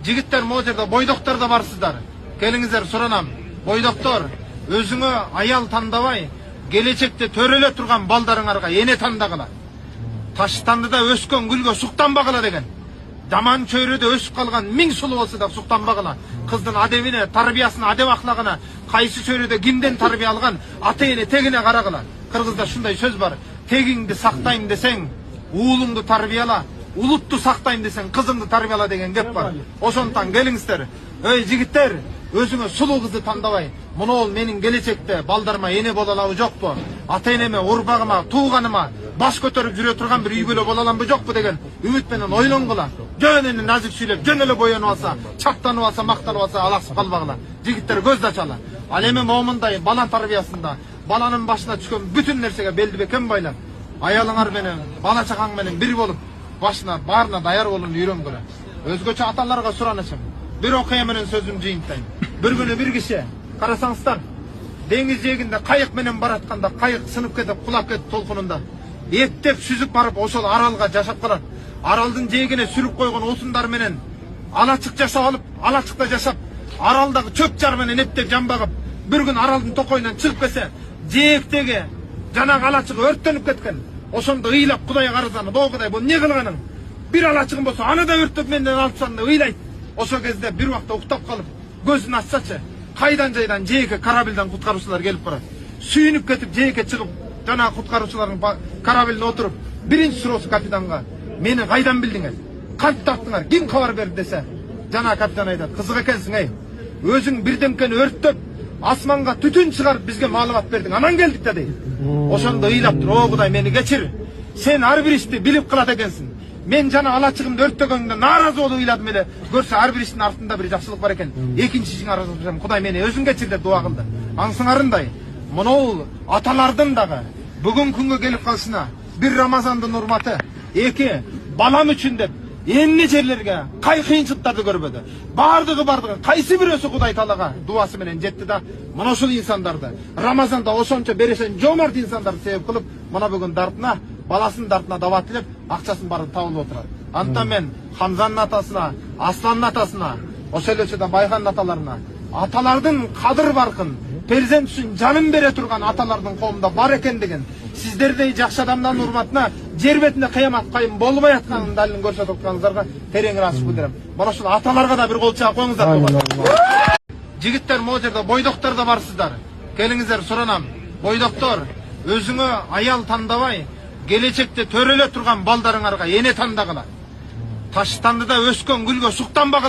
Жигиттер могу жерде бойдоктор да барсыздар. Келиңиздер суранам. Бойдоктор, өзүңө аял тандабай, келечекте төрөлө турган балдарыңарга эне тандагыла. Таштандыда өскөн гүлгө суктанбагыла деген. Жаман чөйрөдө өсүп калган 1000 сулуу болсо да суктанбагыла. Кыздын адебине, тарбиясына, адеп аклагына, кайсы чөйрөдө кимден тарбия алган, ата эне тегине карагыла. Кыргызда шундай сөз бар. Тегиңди сактайм десең, уулуңду тарбияла, улутту сактайм десең, кызыңды тарбияла деген кеп бар. Ошондон келиңиздер. Ой жигиттер, өзүңө сулуу кызды тандабай, мунул менин келечекте балдарыма эне боло алабы жокпу? Ата энеме, урбагыма, тууганыма баш көтөрүп жүрө турган бир үй бүлө боло аламбы жокпу деген үмүт менен ойлонгула. Жөн эле назик сүйлөп, жөн эле боенуп алса, чактанып алса, мактанып алса алаксып калбагыла. Жигиттер көз ачалы. Ал эми момундай бала тарбиясында баланын башына түшкөн бүтүн нерсеге белди бекем байлап, аялыңар менен, бала чакаң менен бир болуп, башына баарына даяр болууну үйрөнгүлө. Өзгөчө аталарга суранышым. Bir окуя менен сөзүм жыйынтайм. Bir күнү bir киши, карасаңыздар, деңиз жээгинде кайык менен баратканда кайык сынып кетип, кулап кетип толкунунда. Эптеп сүзүп барып ошол аралга жашап калат. Аралдын жээгине сүрүп койгон отундар менен алачык жашап алып, алачыкта жашап, аралдагы чөп жар менен эптеп жамбагып, bir күн аралдын токойунан чыгып келсе, жээктеги жанагы алачыгы өрттөнүп кеткен. Ошондо ыйлап Кудайга арызданып, "О Кудай, бул эмне кылганың? Bir алачыгым болсо, аны да өрттөп менден алыпсаң" деп ыйлайт. Ошол кезде bir убакта уктап калып, көзүн ачсачы, кайдан жайдан жээкке корабльдан куткаруучулар келип барат. Сүйүнүп кетип жээкке чыгып, жана куткаруучулардын кораблине отуруп, биринчи суроосу капитанга, "Мени кайдан билдиңер? Кантип таптыңар? Ким кабар берди?" десе, жана капитан айтат, "Кызык экенсиң, ey. Өзүң бирдемкени өрттөп, асманга түтүн чыгарып бизге маалымат бердиң. Анан келдик да" дейт. Ошондо ыйлап туруп, "О Кудай, мени кечир. Сен ар бир ишти билип кылат экенсиң. Мен жана алачыгымды өрттөгөнүндө нааразы болуп ыйладым эле. Көрсө ар бир иштин артында бир жакшылык бар экен. Экинчи ишиңе арыз кылсам, Кудай мени өзүң кечир" деп дуа кылды. Аңсыңарындай, мынау аталардын дагы бүгүн күнгө келип калышына бир Рамазандын урматы, эки балам үчүн деп эмне жерлерге кай кыйынчылыктарды көрбөдү. Бардыгы кайсы бирөөсү Кудай Таалага дуасы менен жетти да, мына ушул инсандарды Рамазанда ошончо берешен жомарт инсандарды себеп кылып, мына бүгүн дартына, баласынын дартына даба тилеп, акчасын барып табылып отурат. Антан мен Хамзанын атасына, Асландын атасына, ошол эле учурда Байхандын аталарына, аталардын кадыр баркын, перзент үчүн жанын бере турган аталардын колунда бар экендигин, сиздердей жакшы адамдардын урматына жер бетинде кыямат кайым болбой атканын далилин көрсөтүп атканыңыздарга терең ыраазычылык билдирем. Мына ушул аталарга да бир кол чаап коюңуздар. Жигиттер могу жерде бойдоктор да барсыздар. Келиңиздер суранам. Бойдоктор, өзүңө аял тандабай, келечекте төрөлө турган балдарыңарга эне тандагыла. Таштандыда өскөн гүлгө суктанбагыла.